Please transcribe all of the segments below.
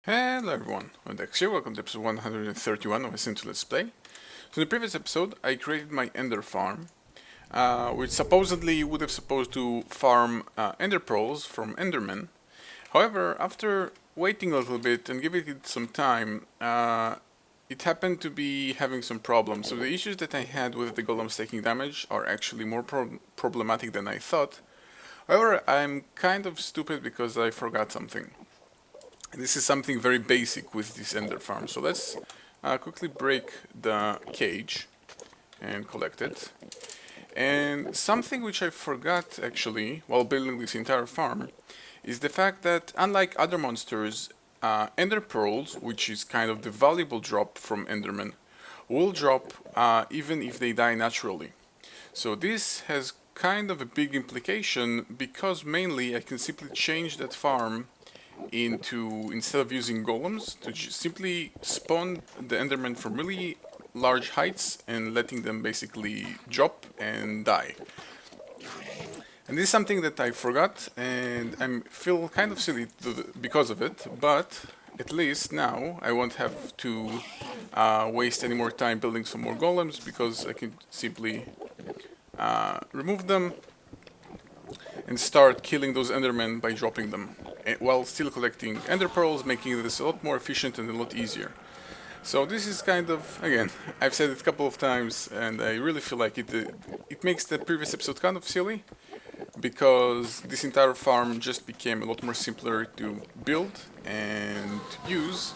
Hello everyone, odedex here, welcome to episode 131 of S02 Let's Play. So in the previous episode, I created my ender farm, which supposedly would have supposed to farm ender pearls from endermen. However, after waiting a little bit and giving it some time, it happened to be having some problems. So the issues that I had with the golems taking damage are actually more problematic than I thought. However, I'm kind of stupid because I forgot something. This is something very basic with this ender farm. So let's quickly break the cage and collect it. And something which I forgot actually while building this entire farm is the fact that unlike other monsters, ender pearls, which is kind of the valuable drop from endermen, will drop even if they die naturally. So this has kind of a big implication because mainly I can simply change that farm into, instead of using golems, to simply spawn the enderman from really large heights and letting them basically drop and die. And this is something that I forgot and I feel kind of silly because of it, but at least now I won't have to waste any more time building some more golems because I can simply remove them and start killing those endermen by dropping them, while still collecting ender pearls, making this a lot more efficient and a lot easier. So this is kind of, again, I've said it a couple of times and I really feel like it makes the previous episode kind of silly, because this entire farm just became a lot more simpler to build and to use,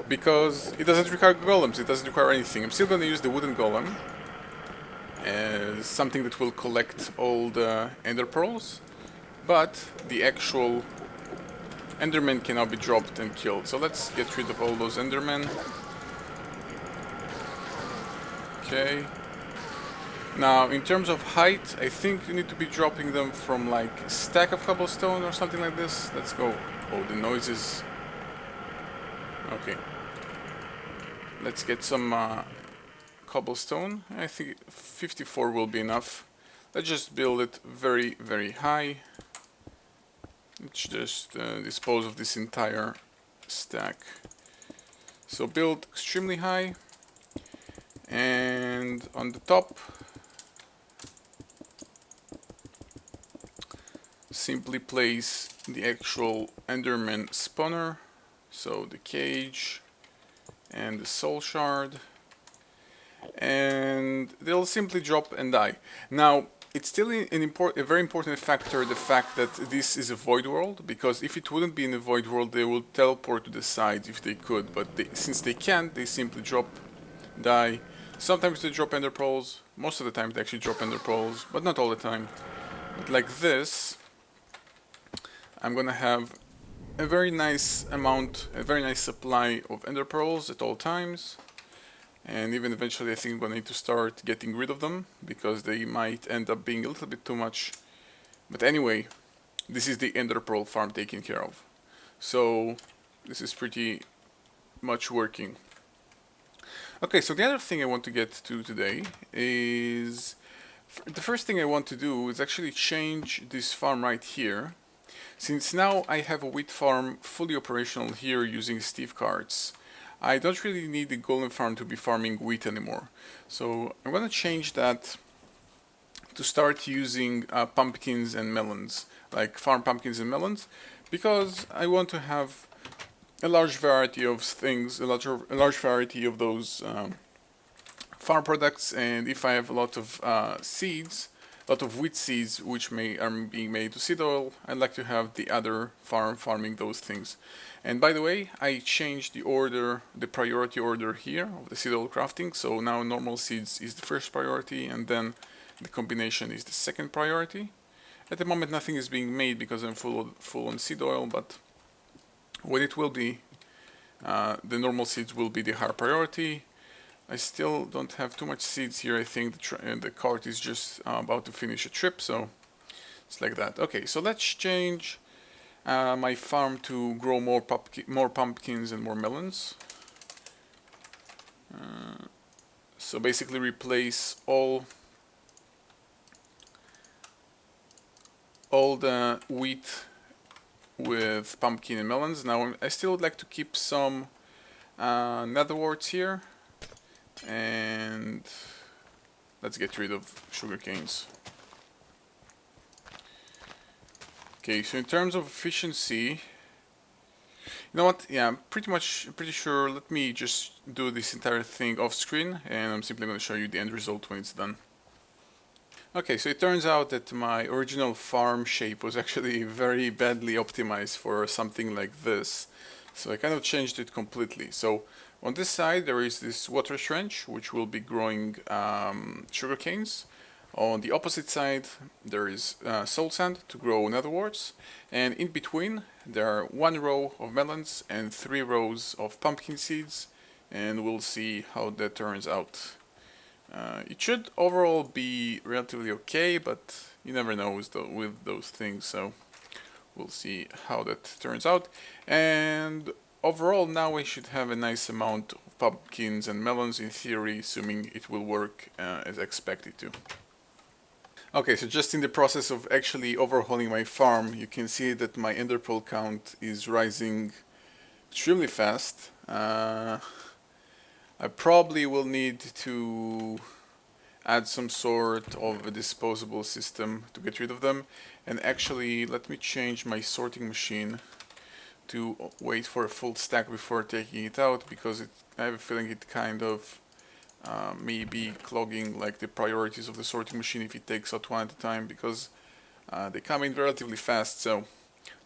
because it doesn't require golems, it doesn't require anything. I'm still going to use the wooden golem as something that will collect all the ender pearls, but the actual endermen can now be dropped and killed. So let's get rid of all those endermen. Okay. Now, in terms of height, I think you need to be dropping them from like a stack of cobblestone or something like this. Let's go. Oh, the noises. Okay. Let's get some cobblestone. I think 54 will be enough. Let's just build it very, very high. Let's just dispose of this entire stack. So build extremely high, and on the top simply place the actual enderman spawner, so the cage and the soul shard, and they'll simply drop and die. Now, it's still a very important factor, the fact that this is a void world, because if it wouldn't be in a void world, they would teleport to the sides if they could, but since they can't, they simply drop, die. Sometimes they drop ender pearls, most of the time they actually drop ender pearls, but not all the time. But like this, I'm gonna have a very nice amount, a very nice supply of ender pearls at all times. And even eventually I think I'm gonna need to start getting rid of them, because they might end up being a little bit too much. But anyway, this is the ender pearl farm taken care of. So this is pretty much working. Okay, so the other thing I want to get to today is, the first thing I want to do is actually change this farm right here. Since now I have a wheat farm fully operational here using Steve carts, I don't really need the golem farm to be farming wheat anymore. So I'm gonna change that to start using pumpkins and melons, like farm pumpkins and melons, because I want to have a large variety of things, a large variety of those farm products. And if I have a lot of seeds, a lot of wheat seeds which are being made to seed oil, I'd like to have the other farming those things. And by the way, I changed the order, the priority order here of the seed oil crafting. So now normal seeds is the first priority, and then the combination is the second priority. At the moment nothing is being made because I'm full on seed oil, but when it will be, the normal seeds will be the higher priority. I still don't have too much seeds here. I think the cart is just about to finish a trip, so it's like that. Okay, so let's change my farm to grow more pumpkins and more melons. So basically replace all the wheat with pumpkin and melons. Now I still would like to keep some netherworts here, and let's get rid of sugar canes. Okay, so in terms of efficiency, you know what? Yeah, I'm pretty sure. Let me just do this entire thing off screen, and I'm simply going to show you the end result when it's done. Okay, so it turns out that my original farm shape was actually very badly optimized for something like this. So I kind of changed it completely. So on this side there is this water trench which will be growing sugar canes. On the opposite side there is soul sand to grow netherworts, and in between there are 1 row of melons and 3 rows of pumpkin seeds, and we'll see how that turns out. It should overall be relatively okay, but you never know with those things, so we'll see how that turns out. And overall now we should have a nice amount of pumpkins and melons in theory, assuming it will work as expected to. Okay, so just in the process of actually overhauling my farm, you can see that my ender pearl count is rising extremely fast. I probably will need to add some sort of a disposable system to get rid of them. And actually, let me change my sorting machine to wait for a full stack before taking it out, because I have a feeling it kind of may be clogging like the priorities of the sorting machine if it takes out one at a time, because they come in relatively fast. So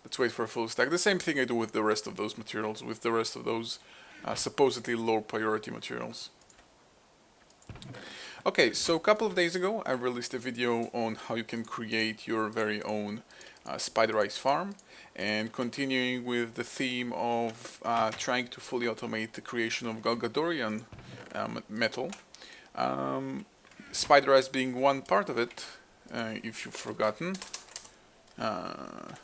let's wait for a full stack. The same thing I do with the rest of those materials, with the rest of those supposedly low priority materials. Okay, so a couple of days ago I released a video on how you can create your very own spider rice farm, and continuing with the theme of trying to fully automate the creation of Galgadorian metal, spider rice being one part of it. If you've forgotten, a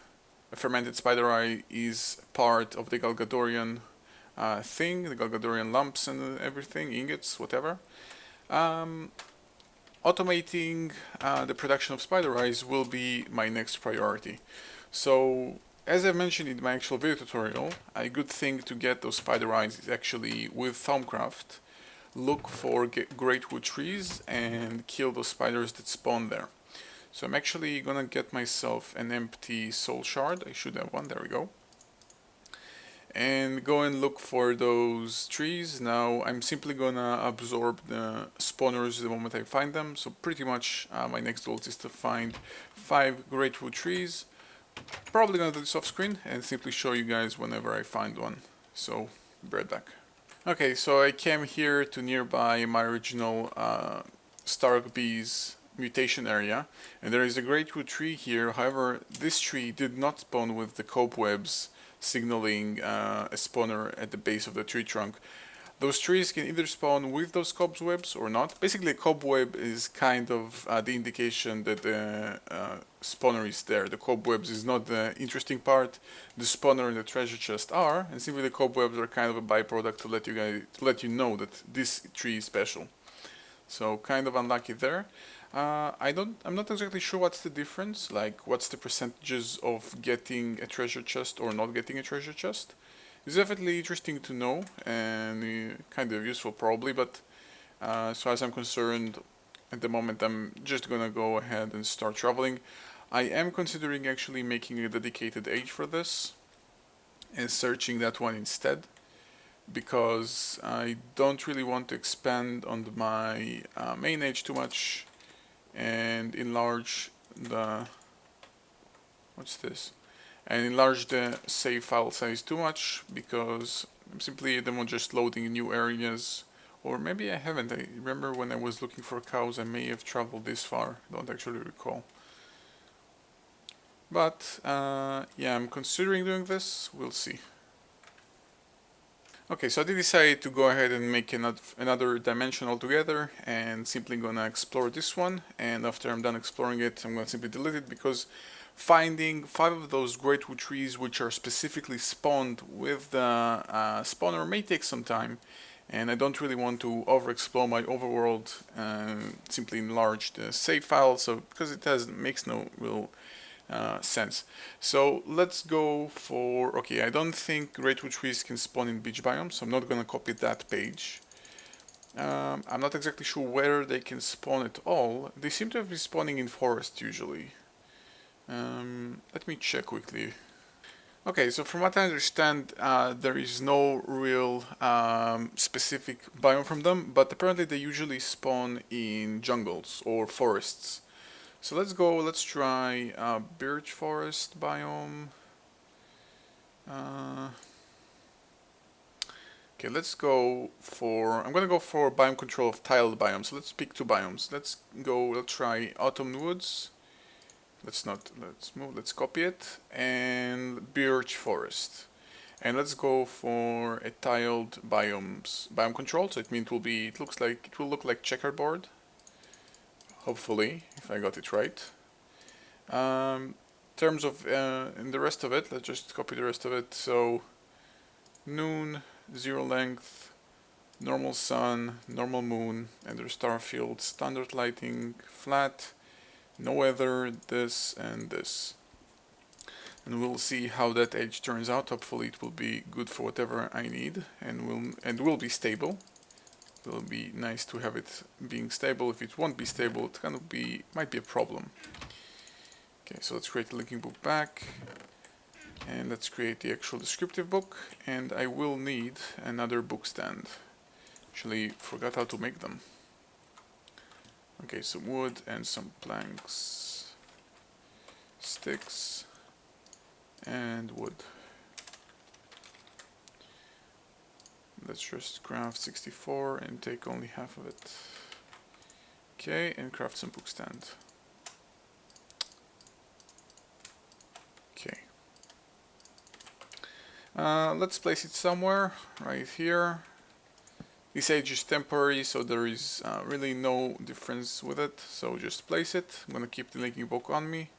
fermented spider eye is part of the Galgadorian thing, the Galgadorian lumps and everything, ingots, whatever. Automating the production of spider eyes will be my next priority. So, as I mentioned in my actual video tutorial, a good thing to get those spider eyes is actually with Thaumcraft. Look for Greatwood trees and kill those spiders that spawn there. So I'm actually gonna get myself an empty soul shard. I should have one, there we go. And go and look for those trees. Now I'm simply gonna absorb the spawners the moment I find them. So pretty much my next goal is to find 5 Greatwood trees. Probably gonna do this off screen and simply show you guys whenever I find one. So be right back. Okay, so I came here to nearby my original Stark Bees mutation area, and there is a Greatwood tree here. However, this tree did not spawn with the cobwebs signaling a spawner at the base of the tree trunk. Those trees can either spawn with those cobwebs or not. Basically, a cobweb is kind of the indication that the spawner is there. The cobwebs is not the interesting part. The spawner and the treasure chest are, and simply the cobwebs are kind of a byproduct to let you know that this tree is special. So kind of unlucky there. I'm not exactly sure what's the difference, like what's the percentages of getting a treasure chest or not getting a treasure chest. It's definitely interesting to know and kind of useful probably, but as far as I'm concerned, at the moment I'm just gonna go ahead and start traveling. I am considering actually making a dedicated age for this and searching that one instead, because I don't really want to expand on my main age too much and enlarge the enlarge the save file size too much, because I'm simply just loading new areas. Or maybe I haven't. I remember when I was looking for cows I may have traveled this far, don't actually recall. But yeah, I'm considering doing this, we'll see. Okay, so I did decide to go ahead and make another dimension altogether, and simply gonna explore this one, and after I'm done exploring it I'm gonna simply delete it, because finding 5 of those Greatwood trees which are specifically spawned with the spawner may take some time, and I don't really want to overexplore my overworld and simply enlarge the save file, so because it makes no real sense. So let's go for, okay, I don't think Greatwood trees can spawn in beach biomes, so I'm not gonna copy that page. I'm not exactly sure where they can spawn at all. They seem to have been spawning in forest usually. Let me check quickly. Okay, so from what I understand, there is no real specific biome from them, but apparently they usually spawn in jungles or forests. So let's go, let's try birch forest biome. Okay, let's go for, I'm gonna go for biome control of tiled biomes. So let's pick two biomes. Let's try autumn woods. Let's copy it, and birch forest. And let's go for a tiled biome control, so it means it will look like checkerboard. Hopefully, if I got it right. In terms of in the rest of it, let's just copy the rest of it. So noon, zero length, normal sun, normal moon, and their star field, standard lighting, flat, no weather, this and this. And we'll see how that edge turns out. Hopefully it will be good for whatever I need, and will be stable. It will be nice to have it being stable. If it won't be stable, it might be a problem. Okay, so let's create the linking book back, and let's create the actual descriptive book, and I will need another book stand. Actually, forgot how to make them. Okay, some wood and some planks, sticks, and wood. Let's just craft 64 and take only half of it. Okay, and craft some book stand. Okay. Let's place it somewhere, right here. This edge is temporary, so there is really no difference with it, so just place it. I'm gonna keep the linking book on me,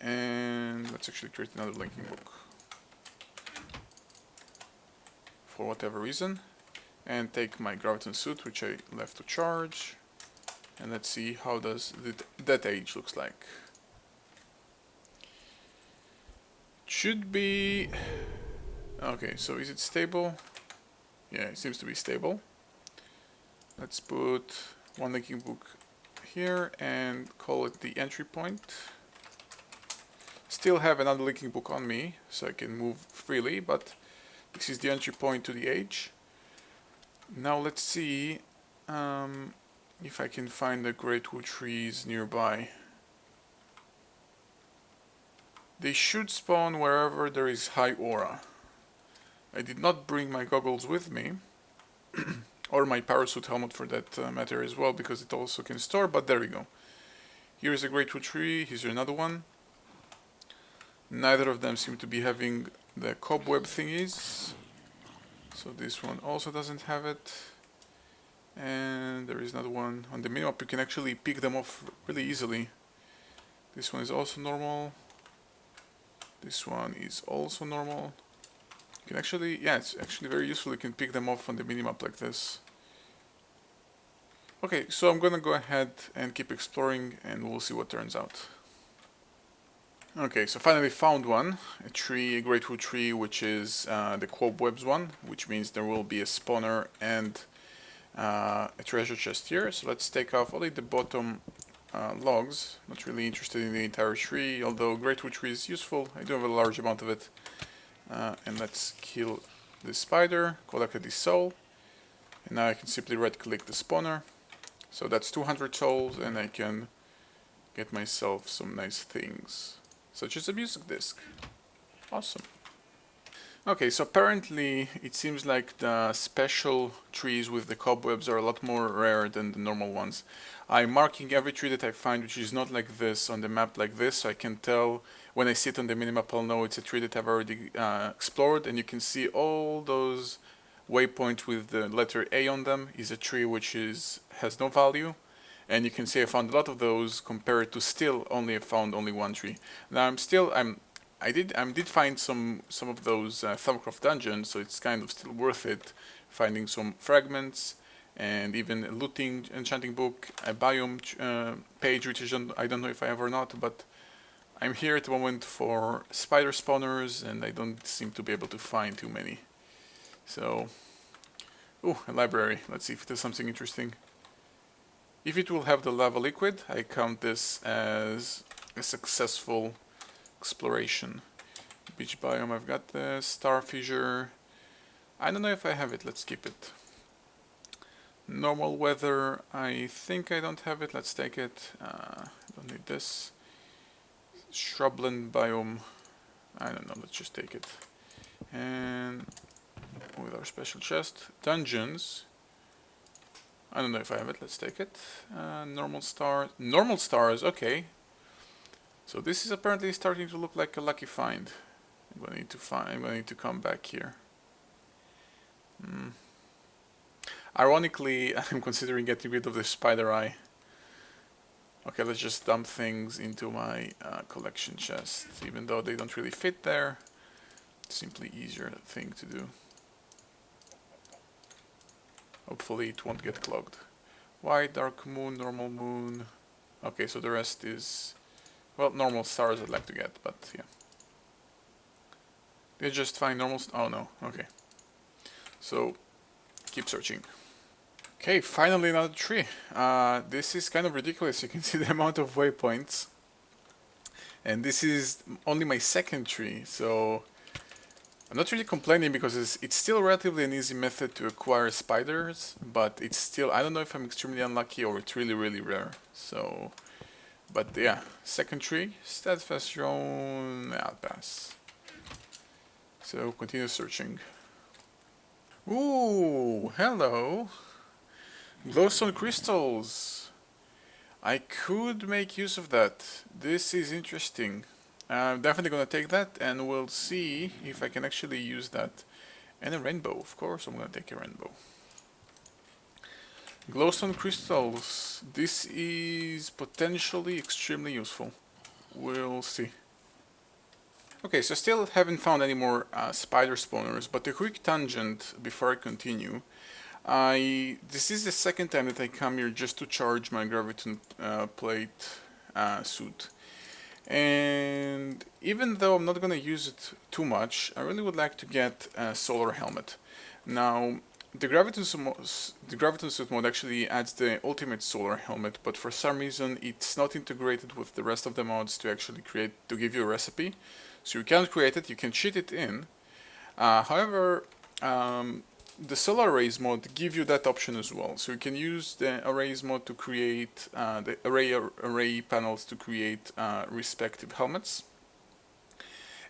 and let's actually create another linking book for whatever reason, and take my graviton suit, which I left to charge, and let's see how does that edge looks like. Should be okay. So is it stable? Yeah, it seems to be stable. Let's put one linking book here and call it the entry point. Still have another linking book on me, so I can move freely, but this is the entry point to the edge. Now let's see if I can find the Greatwood trees nearby. They should spawn wherever there is high aura. I did not bring my goggles with me, or my parasuit helmet for that matter as well, because it also can store, but there we go. Here's a Greatwood tree, here's another one. Neither of them seem to be having the cobweb thingies, so this one also doesn't have it. And there is another one. On the minimap you can actually pick them off really easily. This one is also normal. This one is also normal. You can actually, yeah, it's actually very useful. You can pick them off on the minimap like this. Okay, so I'm gonna go ahead and keep exploring, and we'll see what turns out. Okay, so finally found one, a Greatwood tree, which is the cobwebs one, which means there will be a spawner and a treasure chest here. So let's take off only the bottom logs. Not really interested in the entire tree, although Greatwood tree is useful. I do have a large amount of it. And let's kill this spider, collected the soul, and now I can simply right click the spawner. So that's 200 souls, and I can get myself some nice things, such as a music disc. Awesome. Okay, so apparently it seems like the special trees with the cobwebs are a lot more rare than the normal ones. I'm marking every tree that I find which is not like this on the map like this, so I can tell when I see it on the minimap. I'll know it's a tree that I've already explored, and you can see all those waypoints with the letter A on them is a tree which has no value, and you can see I found a lot of those compared to still I found only one tree. Now I did find some of those Thumbcraft dungeons, so it's kind of still worth it finding some fragments and even a looting enchanting book, a biome page, which I don't know if I have or not, but I'm here at the moment for spider spawners, and I don't seem to be able to find too many. So, oh, a library. Let's see if it has something interesting. If it will have the lava liquid, I count this as a successful exploration. Beach biome, I've got the star fissure. I don't know if I have it, let's skip it. Normal weather, I think I don't have it, let's take it. Don't need this. Shrubland biome, I don't know, let's just take it. And with our special chest, dungeons. I don't know if I have it, let's take it. Normal stars, okay. So this is apparently starting to look like a lucky find. I'm gonna need to come back here. Ironically, I'm considering getting rid of the spider eye. Okay, let's just dump things into my collection chest, even though they don't really fit there. Simply easier thing to do. Hopefully it won't get clogged. White, dark moon, normal moon. Okay, so the rest is, well, normal stars I'd like to get, but yeah. Did I just find normal oh no, okay. So, keep searching. Okay, finally another tree. This is kind of ridiculous, you can see the amount of waypoints. And this is only my second tree, so I'm not really complaining because it's still relatively an easy method to acquire spiders, but it's still, I don't know if I'm extremely unlucky or it's really, really rare. So, but yeah, second tree, steadfast drone, I'll pass. So, continue searching. Ooh, hello. Glowstone crystals. I could make use of that. This is interesting. I'm definitely gonna take that and we'll see if I can actually use that. And a rainbow, of course I'm gonna take a rainbow. Glowstone crystals. This is potentially extremely useful. We'll see. Okay, so still haven't found any more spider spawners, but a quick tangent before I continue. This is the second time that I come here just to charge my graviton plate suit. And even though I'm not going to use it too much, I really would like to get a solar helmet. Now, the graviton suit mod actually adds the ultimate solar helmet, but for some reason it's not integrated with the rest of the mods to actually give you a recipe. So you can't create it, you can cheat it in. However, the solar arrays mod give you that option as well. So you can use the arrays mod to create the array panels to create respective helmets.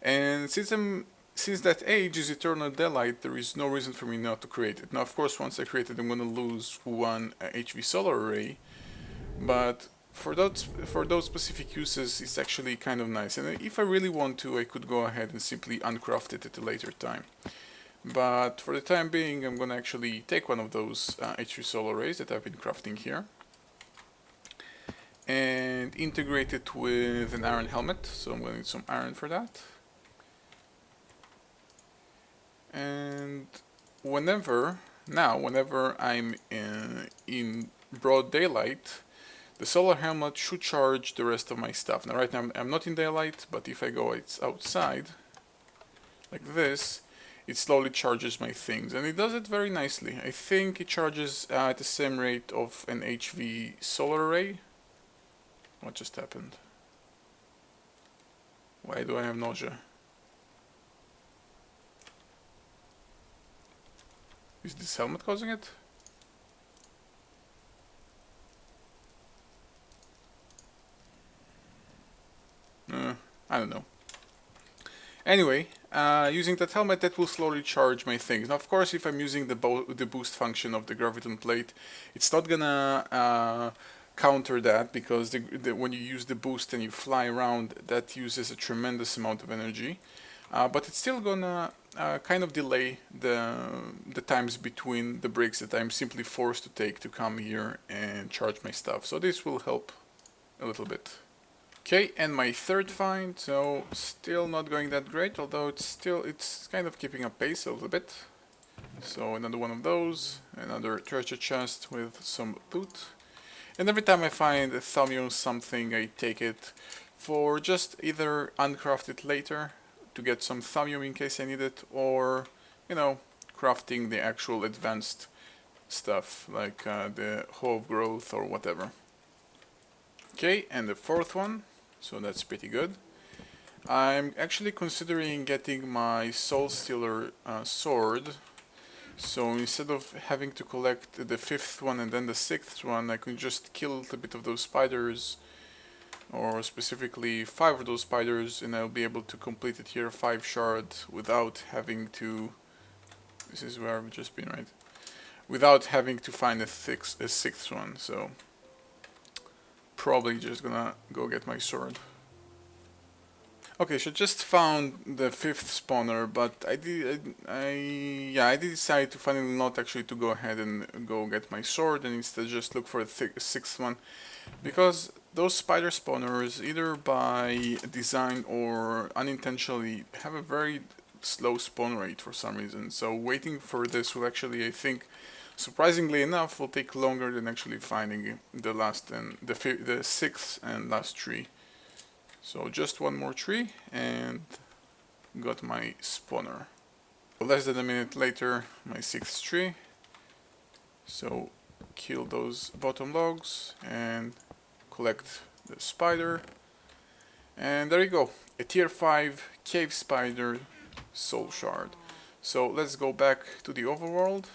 And since that age is eternal daylight, there is no reason for me not to create it. Now, of course, once I create it, I'm going to lose one HV solar array, but for those specific uses, it's actually kind of nice. And if I really want to, I could go ahead and simply uncraft it at a later time. But for the time being, I'm going to actually take one of those HV solar arrays that I've been crafting here and integrate it with an iron helmet. So I'm going to need some iron for that. And whenever I'm in broad daylight, the solar helmet should charge the rest of my stuff. Now right now I'm not in daylight, but if I go outside, like this, it slowly charges my things, and it does it very nicely. I think it charges at the same rate of an HV solar array. What just happened? Why do I have nausea? Is this helmet causing it? I don't know. Anyway, using that helmet, that will slowly charge my things. Now, of course, if I'm using the boost function of the graviton plate, it's not gonna counter that, because when you use the boost and you fly around, that uses a tremendous amount of energy. But it's still gonna kind of delay the times between the breaks that I'm simply forced to take to come here and charge my stuff. So this will help a little bit. Okay, and my third find, so still not going that great, although it's kind of keeping up pace a little bit. So another one of those, another treasure chest with some loot. And every time I find a thumb something, I take it for just either uncraft it later to get some thumbum in case I need it, or, you know, crafting the actual advanced stuff like the hoe of growth or whatever. Okay, and the fourth one, so that's pretty good. I'm actually considering getting my Soul Stealer sword, so instead of having to collect the fifth one and then the sixth one, I can just kill a little bit of those spiders, or specifically 5 of those spiders, and I'll be able to complete it here 5 shards without having to, this is where I've just been, right? Without having to find a sixth one, so probably just gonna go get my sword. Okay, so just found the 5th spawner, but I did decide to finally not actually to go ahead and go get my sword, and instead just look for a 6th one, because those spider spawners, either by design or unintentionally, have a very slow spawn rate for some reason. So waiting for this will actually, I think, surprisingly enough, will take longer than actually finding the last and the 6th and last tree. So just one more tree and got my spawner. Less than a minute later, my 6th tree. So kill those bottom logs and collect the spider. And there you go, a tier 5 cave spider soul shard. So let's go back to the overworld.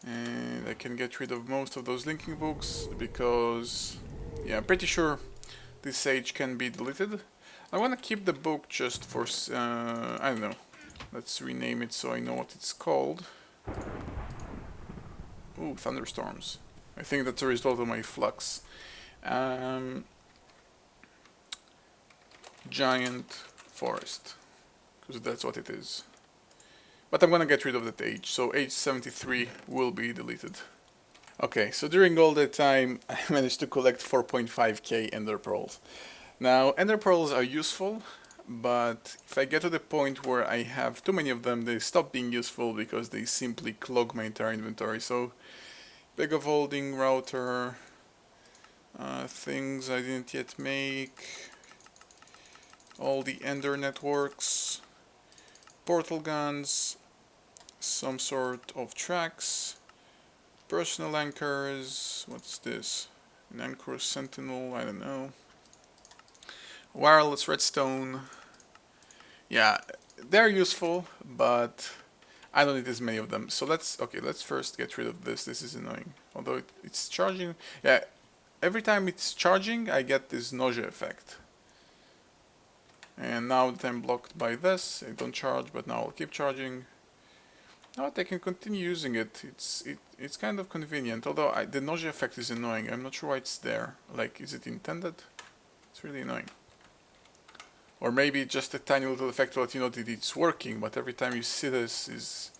And I can get rid of most of those linking books because, yeah, I'm pretty sure this sage can be deleted. I want to keep the book just for, I don't know, let's rename it so I know what it's called. Ooh, thunderstorms. I think that's a result of my flux. Giant forest, because that's what it is. But I'm gonna get rid of that age, so age 73 will be deleted. Okay, so during all that time, I managed to collect 4.5k ender pearls. Now, ender pearls are useful, but if I get to the point where I have too many of them, they stop being useful because they simply clog my entire inventory. So, bag of holding, router, things I didn't yet make, all the ender networks, portal guns, some sort of tracks, personal anchors, what's this? An anchor sentinel, I don't know. Wireless redstone. Yeah, they're useful, but I don't need as many of them. So let's first get rid of this. This is annoying. Although it's charging. Yeah, every time it's charging, I get this nausea effect. And now that I'm blocked by this, I don't charge, but now I'll keep charging. Now I can continue using it. It's kind of convenient, although the nausea effect is annoying. I'm not sure why it's there. Like, is it intended? It's really annoying. Or maybe just a tiny little effect to let you know that it's working, but every time you see this is,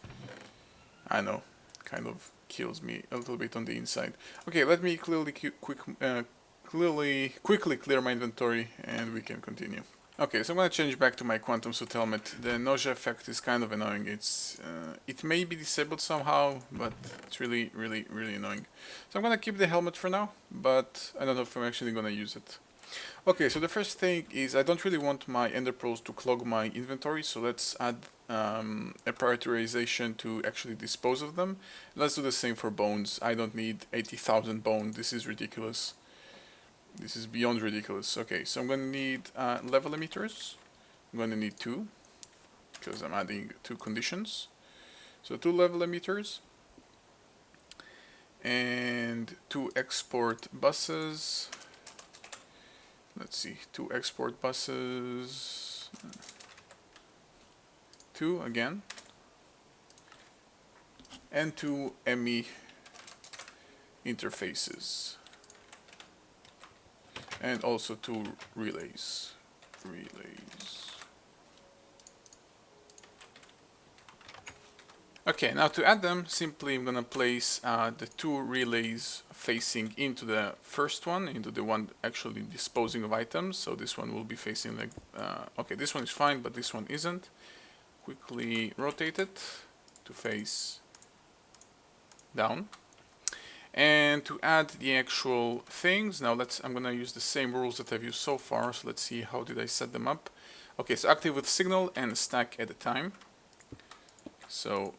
I don't know, kind of kills me a little bit on the inside. Okay, let me quickly clear my inventory and we can continue. Okay, so I'm gonna change back to my quantum suit helmet. The nausea effect is kind of annoying. It may be disabled somehow, but it's really annoying. So I'm gonna keep the helmet for now, but I don't know if I'm actually gonna use it. Okay, so the first thing is I don't really want my ender pearls to clog my inventory, so let's add a prioritization to actually dispose of them. Let's do the same for bones. I don't need 80,000 bones. This is ridiculous. This is beyond ridiculous. Okay, so I'm gonna need level emitters. I'm gonna need 2 because I'm adding 2 conditions. So 2 level emitters and 2 export buses. Let's see, 2 export buses. 2 again, and 2 ME interfaces. And also 2 relays. Okay, now to add them, simply I'm gonna place the 2 relays facing into the first one, into the one actually disposing of items. So this one will be facing like, okay, this one is fine, but this one isn't. Quickly rotate it to face down. And to add the actual things, now I'm gonna use the same rules that I've used so far, so let's see how did I set them up. Okay, so active with signal and stack at a time. So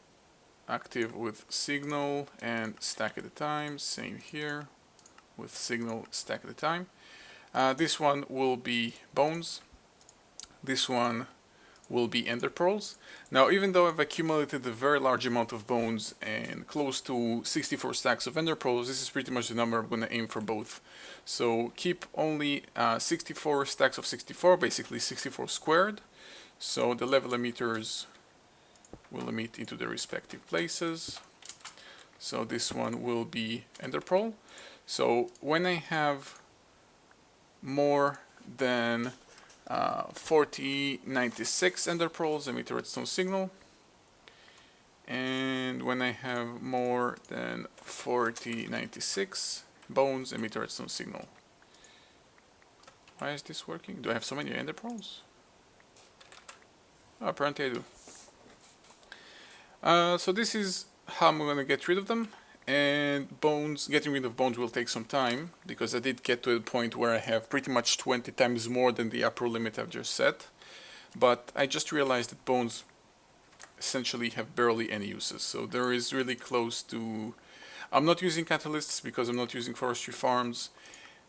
active with signal and stack at a time, same here with signal, stack at a time. This one will be bones, this one will be ender pearls. Now, even though I've accumulated a very large amount of bones and close to 64 stacks of ender pearls, this is pretty much the number I'm going to aim for both. So keep only 64 stacks of 64, basically 64 squared. So the level emitters will emit into their respective places. So this one will be ender pearl. So when I have more than 4096 ender pearls, emit a redstone signal. And when I have more than 4096 bones, emit a redstone signal. Why is this working? Do I have so many ender pearls? Oh, apparently I do. So this is how I'm going to get rid of them. And bones, getting rid of bones will take some time, because I did get to a point where I have pretty much 20 times more than the upper limit I've just set. But I just realized that bones essentially have barely any uses, so there is really close to... I'm not using catalysts because I'm not using forestry farms,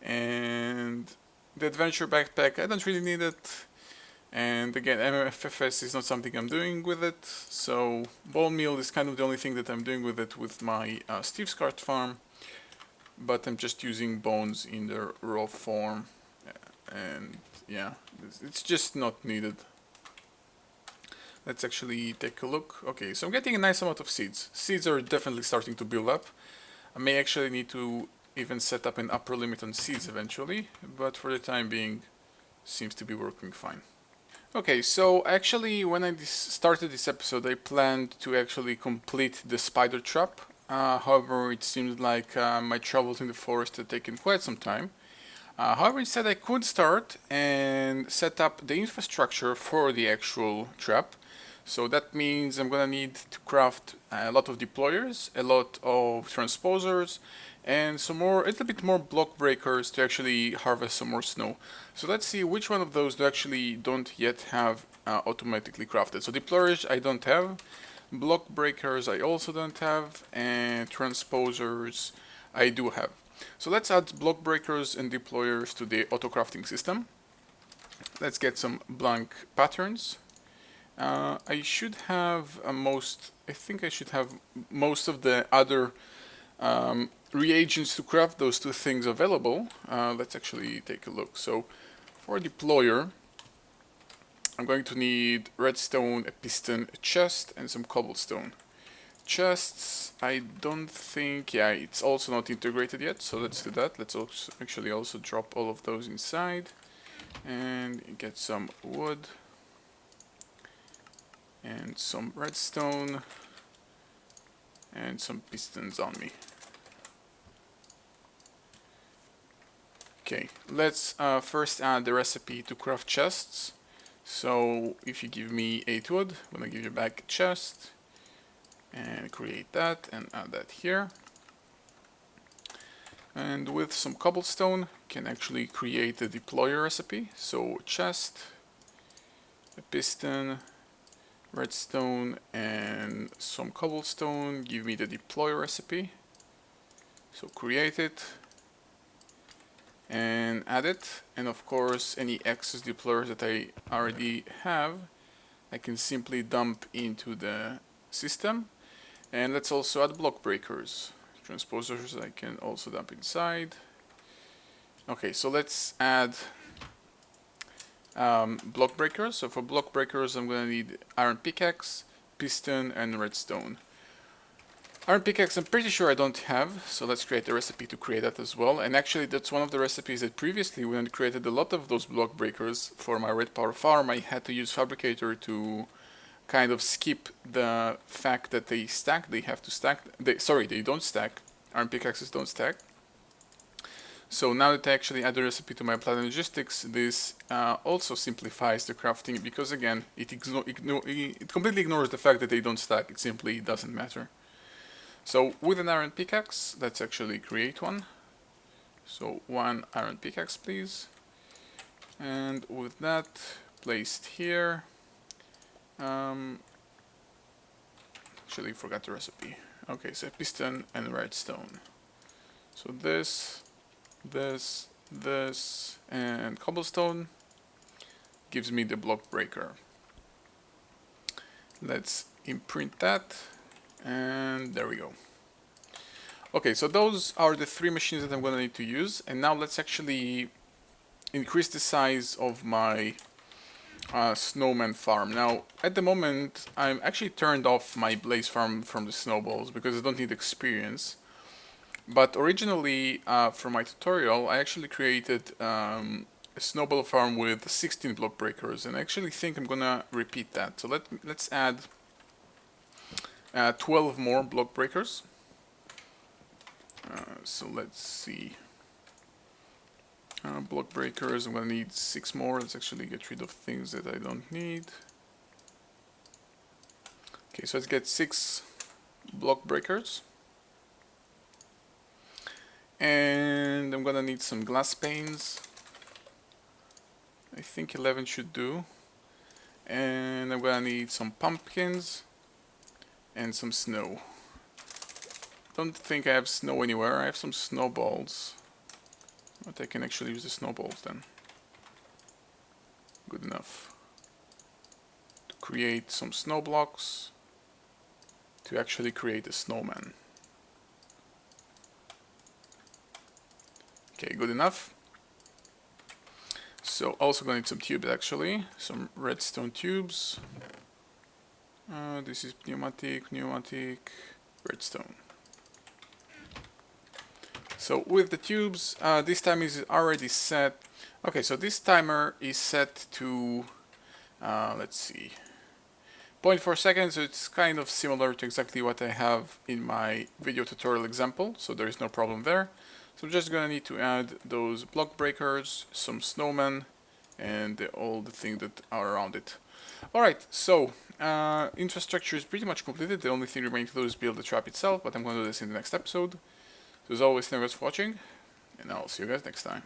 and the adventure backpack, I don't really need it. And again, MFFS is not something I'm doing with it, so bone meal is kind of the only thing that I'm doing with it with my Steve's Cart farm, but I'm just using bones in their raw form, and yeah, it's just not needed. Let's actually take a look. Okay, so I'm getting a nice amount of seeds. Seeds are definitely starting to build up. I may actually need to even set up an upper limit on seeds eventually, but for the time being, seems to be working fine. Okay, so actually when I started this episode, I planned to actually complete the spider trap. However, it seems like my travels in the forest had taken quite some time. However, instead I could start and set up the infrastructure for the actual trap. So that means I'm gonna need to craft a lot of deployers, a lot of transposers, and a little bit more block breakers to actually harvest some more snow. So let's see which one of those don't yet have automatically crafted. So deployers I don't have, block breakers I also don't have, and transposers I do have. So let's add block breakers and deployers to the auto crafting system. Let's get some blank patterns. I should have I think I should have most of the other reagents to craft those two things available. Let's actually take a look. So for a deployer, I'm going to need redstone, a piston, a chest, and some cobblestone. Chests, I don't think, yeah, it's also not integrated yet, so let's do that. Let's also drop all of those inside and get some wood and some redstone and some pistons on me. Okay, let's first add the recipe to craft chests. So if you give me 8 wood, I'm gonna give you back a chest and create that and add that here. And with some cobblestone, can actually create a deployer recipe. So chest, a piston, redstone, and some cobblestone give me the deployer recipe. So create it and add it, and of course any excess deployers that I already have I can simply dump into the system. And let's also add block breakers. Transposers I can also dump inside. Okay, so let's add block breakers. So for block breakers I'm gonna need iron pickaxe, piston, and redstone. Iron pickaxe I'm pretty sure I don't have, so let's create a recipe to create that as well. And actually that's one of the recipes that previously, when I created a lot of those block breakers for my red power farm, I had to use Fabricator to kind of skip the fact that they stack. They have to stack. They don't stack. Iron pickaxes don't stack. So now that I actually add the recipe to my Planet Logistics, this also simplifies the crafting, because again, it completely ignores the fact that they don't stack. It simply doesn't matter. So with an iron pickaxe, let's actually create one. So one iron pickaxe, please. And with that placed here, actually forgot the recipe. Okay, so piston and redstone. So this, and cobblestone gives me the block breaker. Let's imprint that, and there we go. Okay, so those are the 3 machines that I'm gonna need to use, and now let's actually increase the size of my snowman farm. Now, at the moment, I'm actually turned off my blaze farm from the snowballs because I don't need experience. But originally, for my tutorial, I actually created a snowball farm with 16 block breakers, and I actually think I'm gonna repeat that. So let's add 12 more block breakers. So let's see. Block breakers, I'm gonna need 6 more. Let's actually get rid of things that I don't need. Okay, so let's get 6 block breakers. And I'm gonna need some glass panes. I think 11 should do. And I'm gonna need some pumpkins and some snow. Don't think I have snow anywhere. I have some snowballs, but I can actually use the snowballs then. Good enough to create some snow blocks to actually create a snowman. Okay, good enough. So also gonna need some tubes actually, some redstone tubes. This is pneumatic, redstone. So with the tubes, this time is already set. Okay, so this timer is set to, let's see, 0.4 seconds. So it's kind of similar to exactly what I have in my video tutorial example, so there is no problem there. So I'm just gonna need to add those block breakers, some snowmen, and all the things that are around it. Alright, so infrastructure is pretty much completed. The only thing remaining to do is build the trap itself, but I'm going to do this in the next episode. So as always, thank you guys for watching, and I'll see you guys next time.